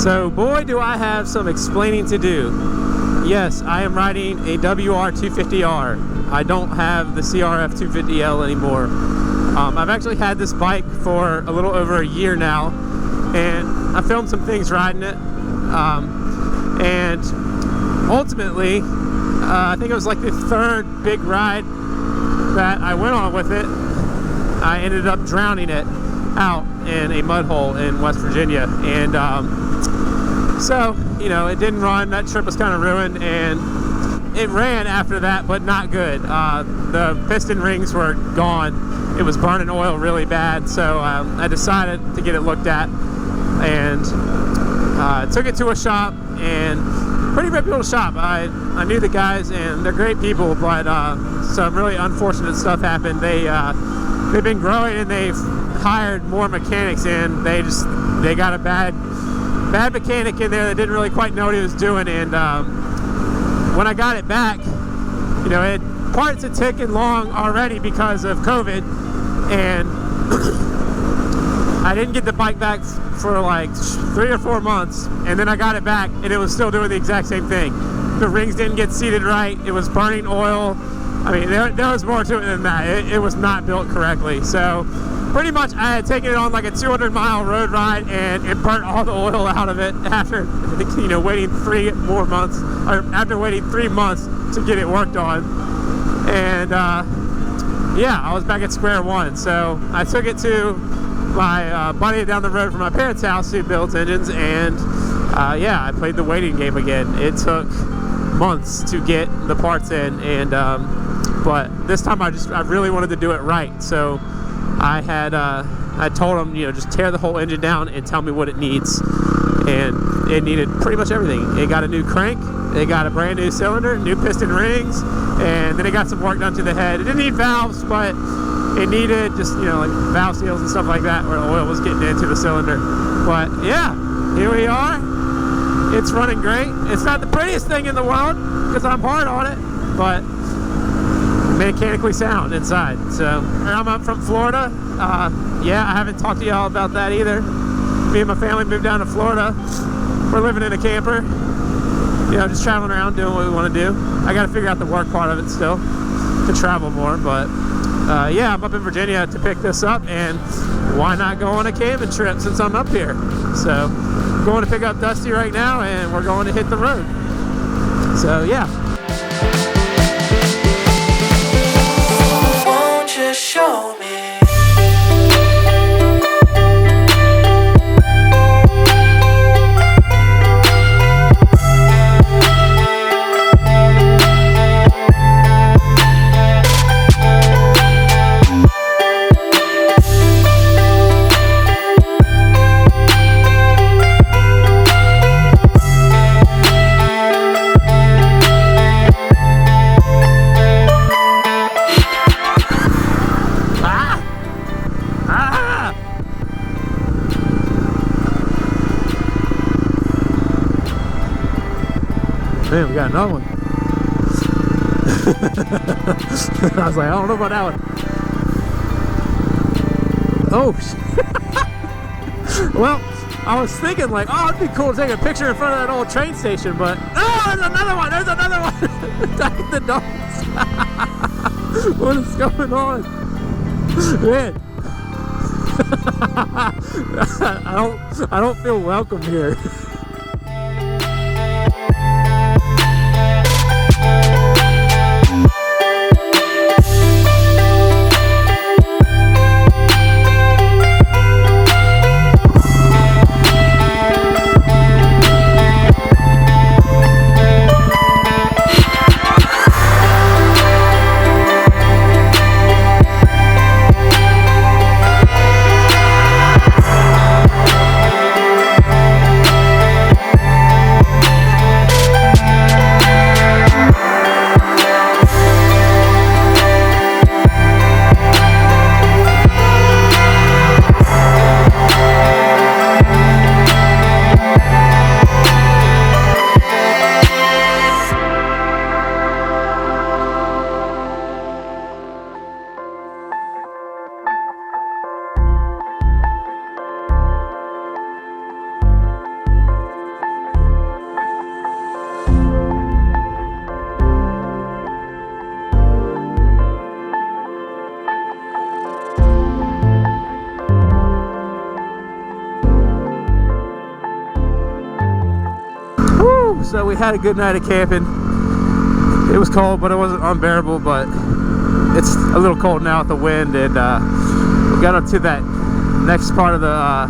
So boy, do I have some explaining to do. Yes, I am riding a Wr250r. I don't have the CRF 250L anymore. I've actually had this bike for a little over a year now, and I filmed some things riding it. And ultimately, I think it was like the third big ride that I went on with it. I ended up drowning it out in a mud hole in West Virginia, and so, you know, it didn't run. That trip was kind of ruined, and it ran after that, but not good. The piston rings were gone. It was burning oil really bad, so I decided to get it looked at, and took it to a shop, and pretty reputable shop. I knew the guys, and they're great people, but some really unfortunate stuff happened. They've been growing, and they've hired more mechanics in. They got a bad mechanic in there that didn't really quite know what he was doing, and when I got it back, you know, parts had taken long already because of COVID, and I didn't get the bike back for like 3 or 4 months, and then I got it back and it was still doing the exact same thing. The rings didn't get seated right, it was burning oil. I mean, there was more to it than that. It was not built correctly. So pretty much I had taken it on like a 200-mile road ride, and it burnt all the oil out of it after, you know, waiting 3 more months, or after waiting 3 months to get it worked on. And yeah, I was back at square one. So I took it to my buddy down the road from my parents' house who builds engines, and yeah, I played the waiting game again. It took months to get the parts in, and but this time I really wanted to do it right. So I told him, you know, just tear the whole engine down and tell me what it needs. And it needed pretty much everything. It got a new crank, it got a brand new cylinder, new piston rings, and then it got some work done to the head. It didn't need valves, but it needed just, you know, like valve seals and stuff like that where oil was getting into the cylinder. But yeah, here we are. It's running great. It's not the prettiest thing in the world because I'm hard on it, but mechanically sound inside. So I'm up from Florida. Yeah, I haven't talked to y'all about that either. Me and my family moved down to Florida. We're living in a camper, you know, just traveling around doing what we want to do. I got to figure out the work part of it still to travel more, but yeah, I'm up in Virginia to pick this up, and why not go on a camping trip since I'm up here? So going to pick up Dusty right now, and we're going to hit the road. So yeah. Won't you show me? Man, we got another one. I was like, I don't know about that one. Oh, well, I was thinking like, oh, it'd be cool to take a picture in front of that old train station, but oh, there's another one. There's another one. Attacking the dogs. What is going on, man? I don't feel welcome here. we had a good night of camping. It was cold, but it wasn't unbearable. But it's a little cold now with the wind, and we got up to that next part of the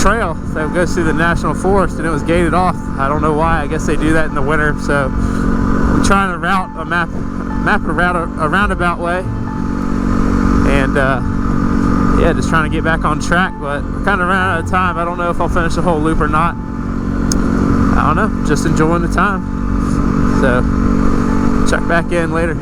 trail that goes through the national forest, and it was gated off. I don't know why. I guess they do that in the winter. So I'm trying to map a roundabout way, and yeah, just trying to get back on track. But we're kind of ran out of time. I don't know if I'll finish the whole loop or not. I don't know, just enjoying the time. So check back in later.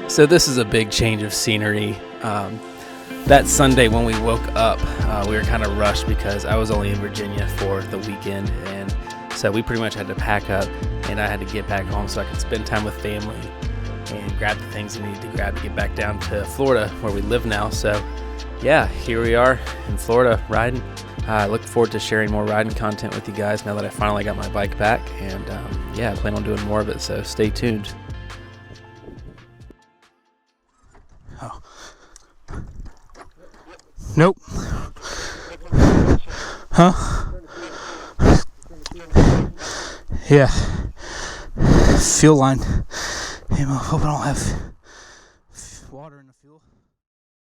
So this is a big change of scenery. That Sunday when we woke up, we were kind of rushed because I was only in Virginia for the weekend, and so we pretty much had to pack up, and I had to get back home so I could spend time with family and grab the things we needed to grab to get back down to Florida where we live now. So yeah, here we are in Florida riding. I look forward to sharing more riding content with you guys now that I finally got my bike back, and yeah, I plan on doing more of it, so stay tuned. Oh. Nope. Huh? Yeah. Fuel line. Hey, I hope I don't have water in the fuel.